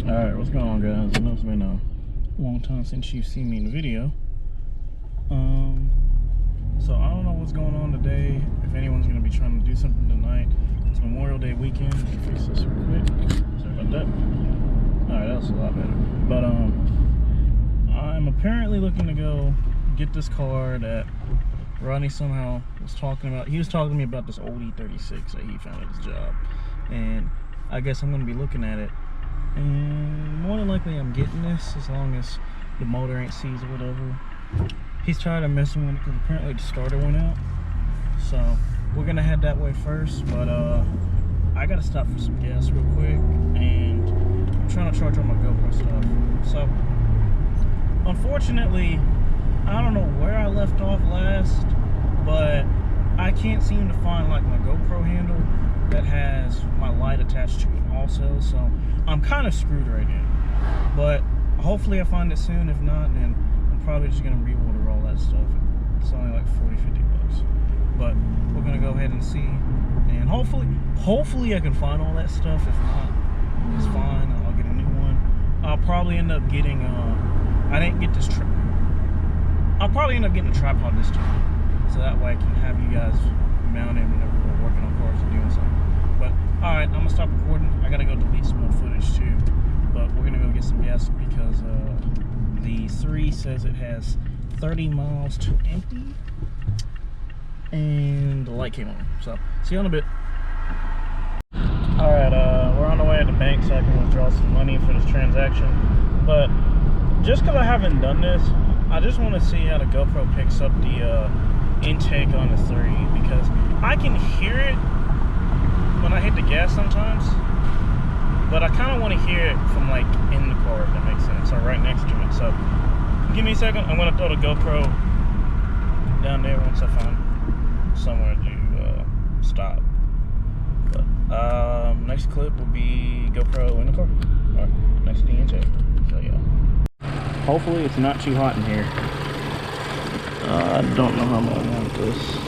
Alright, what's going on, guys? I know it's been a long time since you've seen me in the video. So I don't know what's going on today, if anyone's going to be trying to do something tonight. It's Memorial Day weekend. Let me fix this real quick. Sorry about that. Alright, that was a lot better. But I'm apparently looking to go get this car that Rodney somehow was talking about. He was talking to me about this old E36 that he found at his job. And I guess I'm going to be looking at it. And more than likely I'm getting this as long as the motor ain't seized or whatever. He's trying to mess with it because apparently the starter went out. So we're gonna head that way first, but I gotta stop for some gas real quick, and I'm trying to charge all my GoPro stuff. So unfortunately, I don't know where I left off last, but I can't seem to find like my GoPro handle that has my light attached to it also, so I'm kind of screwed right now. But hopefully I find it soon. If not, then I'm probably just gonna reorder all that stuff. It's only like 40-50 bucks, but we're gonna go ahead and see, and hopefully I can find all that stuff. If not, it's fine, I'll get a new one. I'll probably end up getting I didn't get this I'll probably end up getting a tripod this time, so that way I can have you guys mount it whenever we're working on cars or doing something. But alright, I'm gonna stop recording. I gotta go delete some more footage too, but we're gonna go get some gas because the 3 says it has 30 miles to empty, and the light came on. So see you in a bit. Alright, we're on the way at the bank so I can withdraw some money for this transaction. But just because I haven't done this, I just want to see how the GoPro picks up the intake on the 3, because I can hear it when I hit the gas sometimes, but I kind of want to hear it from like in the car, if that makes sense, or right next to it. So give me a second. I'm going to throw the GoPro down there once I find somewhere to stop. But next clip will be GoPro in the car, or next to the intake. So yeah, hopefully it's not too hot in here. I don't know how much I want this.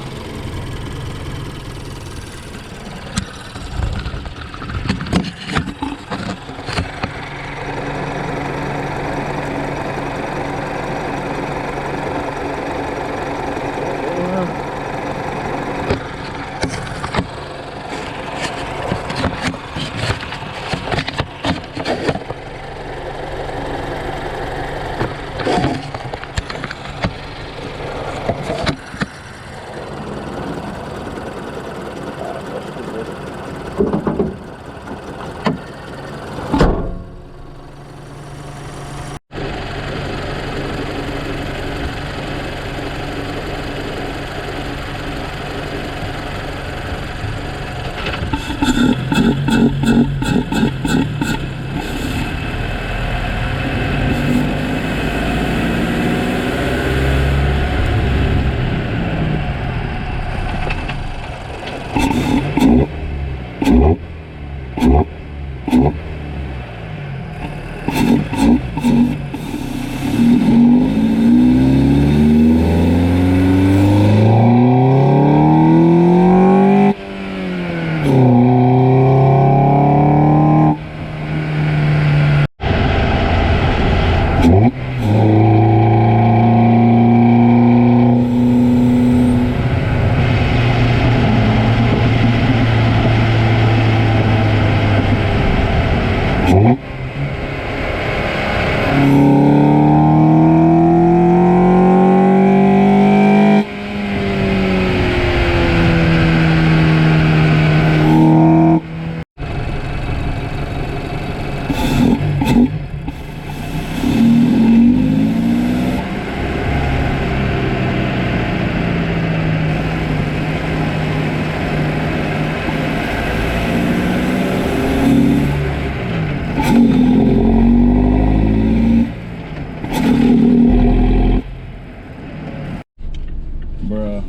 Bruh,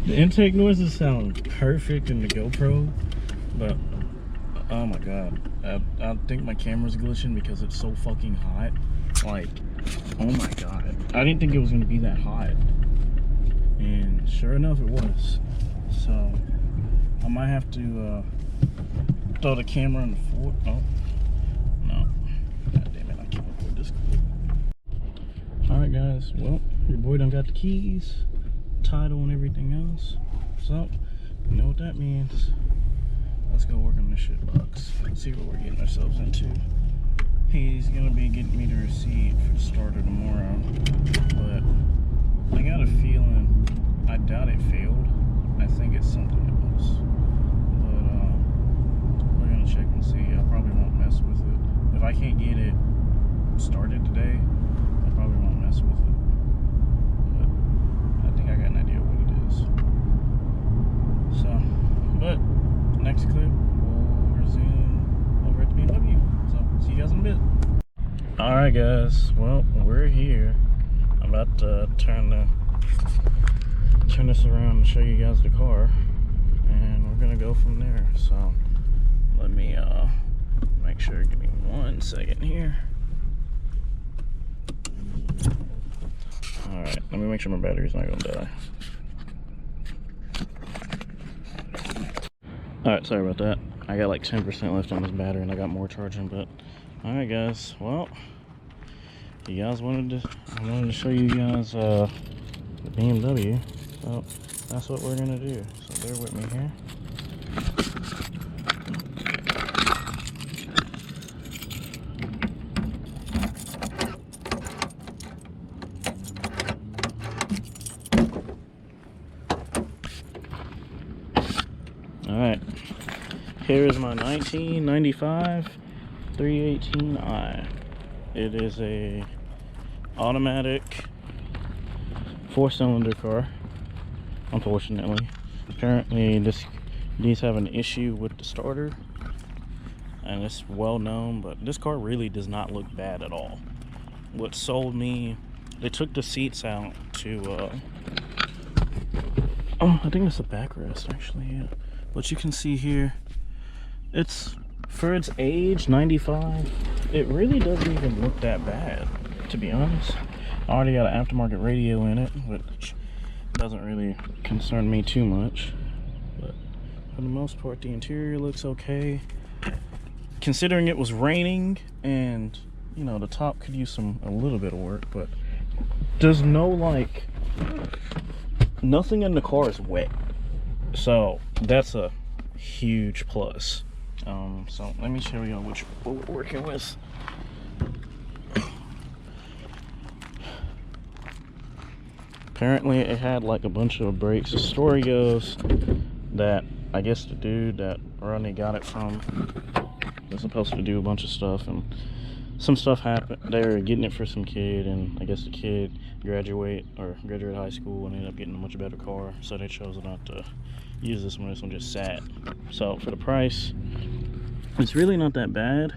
the intake noises sound perfect in the GoPro, but oh my god, I think my camera's glitching because it's so fucking hot. Like, oh my god, I didn't think it was gonna be that hot, and sure enough it was. So I might have to throw the camera in the floor. Oh no, well, your boy done got the keys, title, and everything else. So, you know what that means. Let's go work on this shit box. Let's see what we're getting ourselves into. He's gonna be getting me the receipt for the starter tomorrow, but I got a feeling, I doubt it failed. I think it's something else. But we're gonna check and see. I probably won't mess with it. If I can't get it started today, I probably won't mess with it. But I think I got an idea what it is. So, but next clip, we'll resume over at the BMW. So, see you guys in a bit. Alright guys, well, we're here. I'm about to turn this around and show you guys the car. And we're gonna go from there. So, let me make sure, give me 1 second here. Alright, let me make sure my battery's not gonna die. Alright, sorry about that. I got like 10% left on this battery and I got more charging, but alright guys, well, I wanted to show you guys the BMW, so that's what we're gonna do. So bear with me here. Alright, here is my 1995 318i. It is a automatic 4-cylinder car, unfortunately. Apparently these have an issue with the starter, and it's well known, but this car really does not look bad at all. What sold me, they took the seats out to oh, I think it's a backrest actually, yeah. But you can see here, it's, for its age, 95, it really doesn't even look that bad, to be honest. I already got an aftermarket radio in it, which doesn't really concern me too much. But for the most part, the interior looks okay. Considering it was raining and, you know, the top could use a little bit of work, but there's no, like, nothing in the car is wet. So that's a huge plus. So let me show you what we're working with. Apparently it had like a bunch of brakes. The story goes that I guess the dude that Rodney got it from was supposed to do a bunch of stuff, and some stuff happened. They were getting it for some kid, and I guess the kid graduated high school and ended up getting a much better car, so they chose not to use this one. This one just sat. So for the price, it's really not that bad.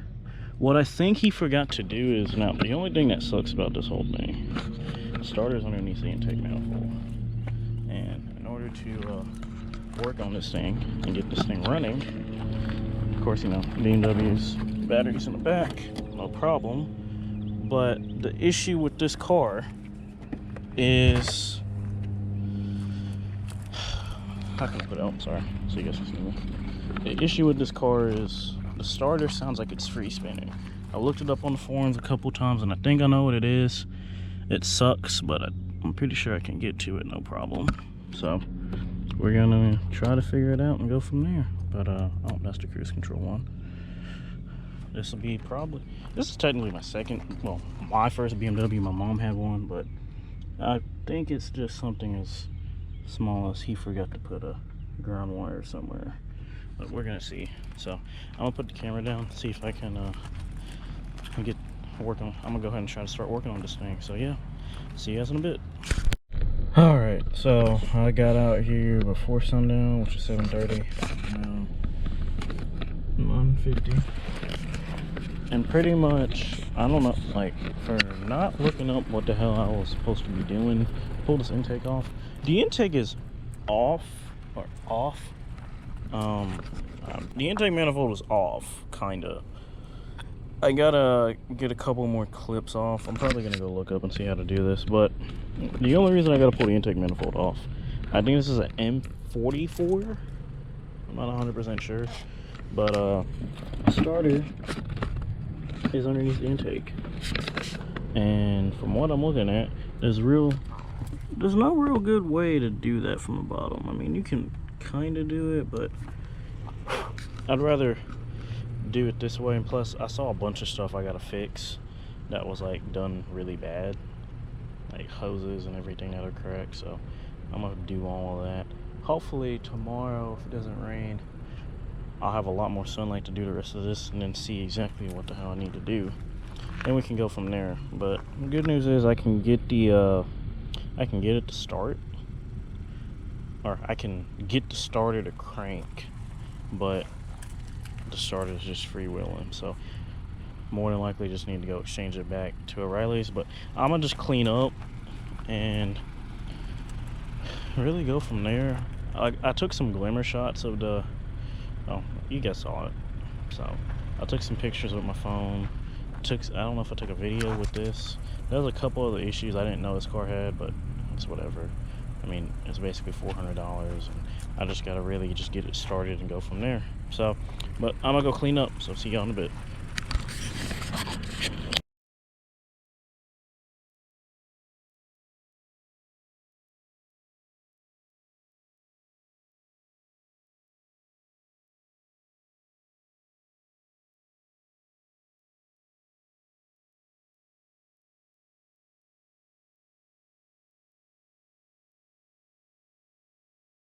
What I think he forgot to do is, now the only thing that sucks about this whole thing, starter's underneath the intake manifold, and in order to work on this thing and get this thing running, of course, you know, BMW's batteries in the back, no problem. But the issue with this car is, how can I put it out? Sorry, so you guys can see me. The issue with this car is the starter sounds like it's free spinning. I looked it up on the forums a couple times, and I think I know what it is. It sucks, but I'm pretty sure I can get to it no problem. So we're gonna try to figure it out and go from there. But oh, that's the cruise control one. This will be this is technically my second, well, my first BMW. My mom had one, but I think it's just something as small as he forgot to put a ground wire somewhere. But we're gonna see. So I'm gonna put the camera down, see if I can I'm gonna go ahead and try to start working on this thing. So yeah, see you guys in a bit. All right, so I got out here before sundown, which is 7:30. Now 9:50. And pretty much, I don't know, like, for not looking up what the hell I was supposed to be doing, pull this intake off. The intake is off. The intake manifold is off, kinda. I gotta get a couple more clips off. I'm probably gonna go look up and see how to do this, but the only reason I gotta pull the intake manifold off, I think this is an M44. I'm not 100% sure, but the starter is underneath the intake, and from what I'm looking at, there's no real good way to do that from the bottom. I mean, you can kind of do it, but I'd rather do it this way. And plus, I saw a bunch of stuff I gotta fix that was like done really bad, like hoses and everything that are cracked. So I'm gonna do all of that. Hopefully tomorrow, if it doesn't rain, I'll have a lot more sunlight to do the rest of this and then see exactly what the hell I need to do. Then we can go from there. But the good news is I can get it to start, or I can get the starter to crank, but the starter is just freewheeling. So more than likely just need to go exchange it back to O'Reilly's. But I'm gonna just clean up and really go from there. I took some glimmer shots of the, oh, you guys saw it. So I took some pictures with my phone. I don't know if I took a video with this. There was a couple of the issues I didn't know this car had, but it's whatever. I mean, it's basically $400, and I just gotta really just get it started and go from there. So, but I'm gonna go clean up, so see y'all in a bit.